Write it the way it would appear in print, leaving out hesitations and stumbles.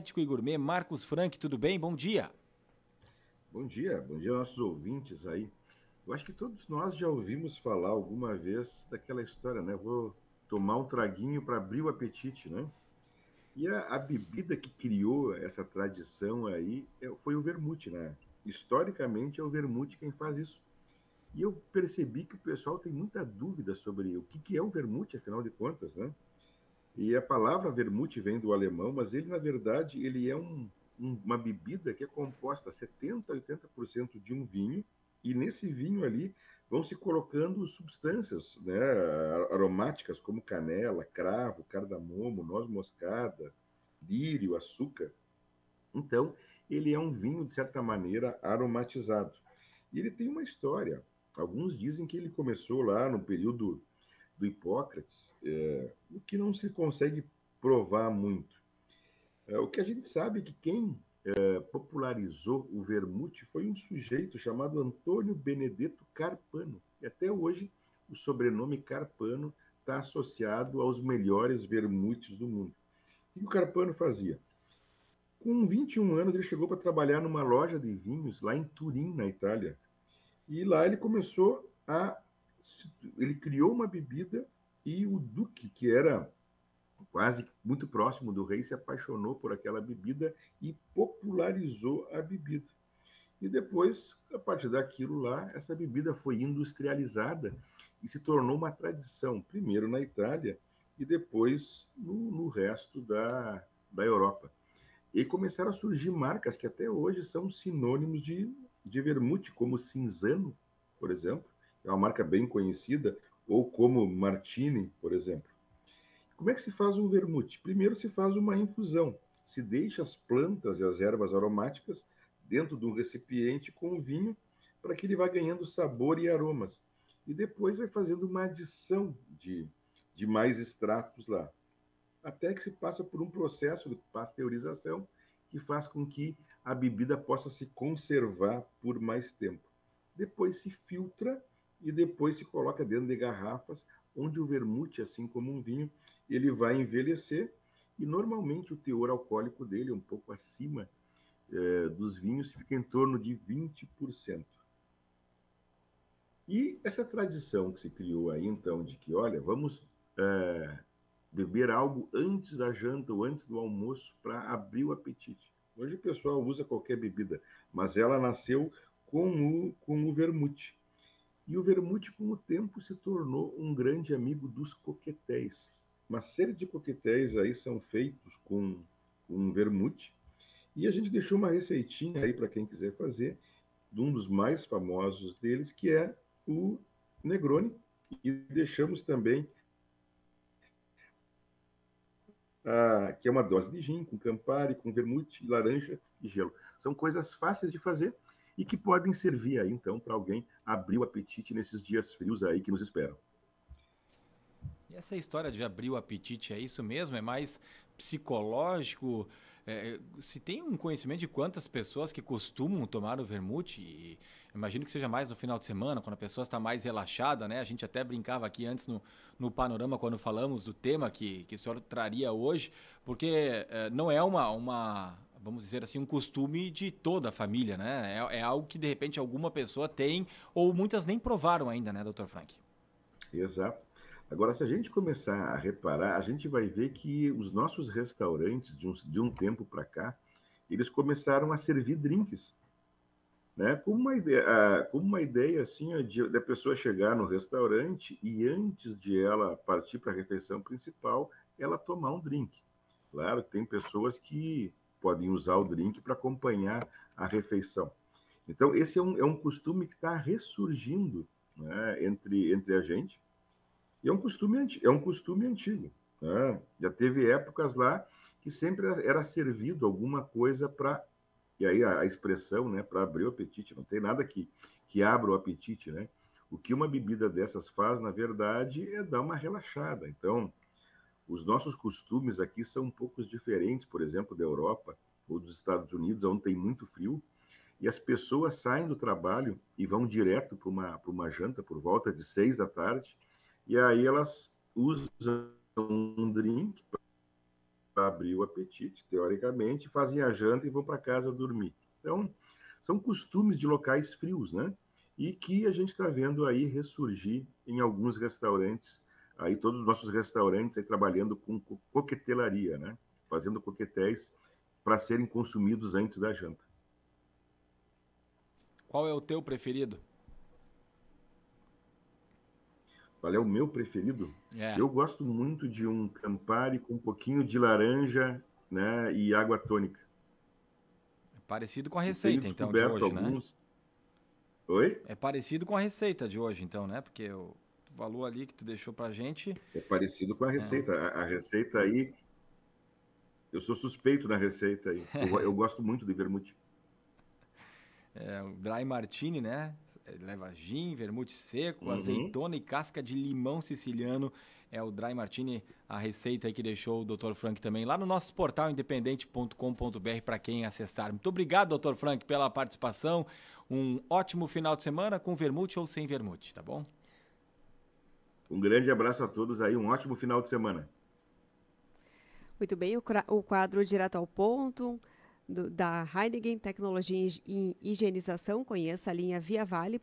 Energético e Gourmet, Marcos Franck, tudo bem? Bom dia. Bom dia aos nossos ouvintes aí. Eu acho que todos nós já ouvimos falar alguma vez daquela história, né? Vou tomar um traguinho para abrir o apetite, né? E a bebida que criou essa tradição aí foi o vermute, né? Historicamente é o vermute quem faz isso. E eu percebi que o pessoal tem muita dúvida sobre o que é o vermute, afinal de contas, né? E a palavra vermute vem do alemão, mas ele, na verdade, ele é uma bebida que é composta 70, 80% de um vinho, e nesse vinho ali vão se colocando substâncias, né, aromáticas como canela, cravo, cardamomo, noz moscada, lírio, açúcar. Então, ele é um vinho, de certa maneira, aromatizado. E ele tem uma história. Alguns dizem que ele começou lá no período do Hipócrates, o que não se consegue provar muito. O que a gente sabe é que quem popularizou o vermute foi um sujeito chamado Antônio Benedetto Carpano. E até hoje o sobrenome Carpano está associado aos melhores vermutes do mundo. O que o Carpano fazia? Com 21 anos, ele chegou para trabalhar numa loja de vinhos lá em Turim, na Itália. E lá ele começou a. Ele criou uma bebida e o Duque, que era quase muito próximo do rei, se apaixonou por aquela bebida e popularizou a bebida. E depois, a partir daquilo lá, essa bebida foi industrializada e se tornou uma tradição, primeiro na Itália e depois no resto da Europa. E começaram a surgir marcas que até hoje são sinônimos de vermute, como Cinzano, por exemplo, é uma marca bem conhecida, ou como Martini, por exemplo. Como é que se faz um vermute? Primeiro se faz uma infusão. Se deixa as plantas e as ervas aromáticas dentro de um recipiente com o vinho para que ele vá ganhando sabor e aromas. E depois vai fazendo uma adição de mais extratos lá. Até que se passa por um processo de pasteurização que faz com que a bebida possa se conservar por mais tempo. Depois se filtra e depois se coloca dentro de garrafas, onde o vermute, assim como um vinho, ele vai envelhecer e normalmente o teor alcoólico dele é um pouco acima dos vinhos, fica em torno de 20%. E essa tradição que se criou aí, então, de que, olha, vamos beber algo antes da janta ou antes do almoço para abrir o apetite. Hoje o pessoal usa qualquer bebida, mas ela nasceu com o vermute. E o vermute, com o tempo, se tornou um grande amigo dos coquetéis. Uma série de coquetéis aí são feitos com vermute. E a gente deixou uma receitinha aí para quem quiser fazer, de um dos mais famosos deles, que é o Negroni. E deixamos também que é uma dose de gin, com Campari, com vermute, laranja e gelo. São coisas fáceis de fazer e que podem servir aí, então, para alguém abrir o apetite nesses dias frios aí que nos esperam. E essa história de abrir o apetite é isso mesmo? É mais psicológico? Se tem um conhecimento de quantas pessoas que costumam tomar o vermute, e imagino que seja mais no final de semana, quando a pessoa está mais relaxada, né? A gente até brincava aqui antes no panorama quando falamos do tema que o senhor traria hoje, porque não é vamos dizer assim, um costume de toda a família, né? É algo que de repente alguma pessoa tem ou muitas nem provaram ainda, né, Dr. Frank? Exato. Agora, se a gente começar a reparar, a gente vai ver que os nossos restaurantes, de um tempo para cá, eles começaram a servir drinks, né? Como uma ideia assim, da pessoa chegar no restaurante e antes de ela partir para a refeição principal, ela tomar um drink. Claro que tem pessoas que podem usar o drink para acompanhar a refeição. Então, esse é um costume que está ressurgindo, né, entre a gente, e é um costume antigo. Né? Já teve épocas lá que sempre era servido alguma coisa para. E aí a expressão, né, para abrir o apetite, não tem nada que abra o apetite, né? O que uma bebida dessas faz, na verdade, é dar uma relaxada. Então, os nossos costumes aqui são um pouco diferentes, por exemplo, da Europa ou dos Estados Unidos, onde tem muito frio, e as pessoas saem do trabalho e vão direto para uma janta por volta de 6 da tarde, e aí elas usam um drink abrir o apetite, teoricamente, fazem a janta e vão para casa dormir. Então, são costumes de locais frios, né? E que a gente está vendo aí ressurgir em alguns restaurantes, aí todos os nossos restaurantes aí trabalhando com coquetelaria, né? Fazendo coquetéis para serem consumidos antes da janta. Qual é o teu preferido? Qual é o meu preferido? É, Eu gosto muito de um Campari com um pouquinho de laranja, né, e água tônica. parecido com a E tenho receita, então, de descoberto hoje, né? alguns. Oi? É parecido com a receita de hoje, então, né? Porque o valor ali que tu deixou pra gente. É parecido com a É, receita. A receita aí, eu sou suspeito na receita aí. Eu gosto muito de vermute. é o Dry Martini, né? Leva gin, vermute seco, Uhum. azeitona e casca de limão siciliano. É o Dry Martini, a receita aí que deixou o Dr. Frank também lá no nosso portal independente.com.br para quem acessar. Muito obrigado, Dr. Frank, pela participação. Um ótimo final de semana com vermute ou sem vermute, tá bom? Um grande abraço a todos aí, um ótimo final de semana. Muito bem, o quadro direto ao ponto da Heineken Tecnologia em Higienização. Conheça a linha Via Vale,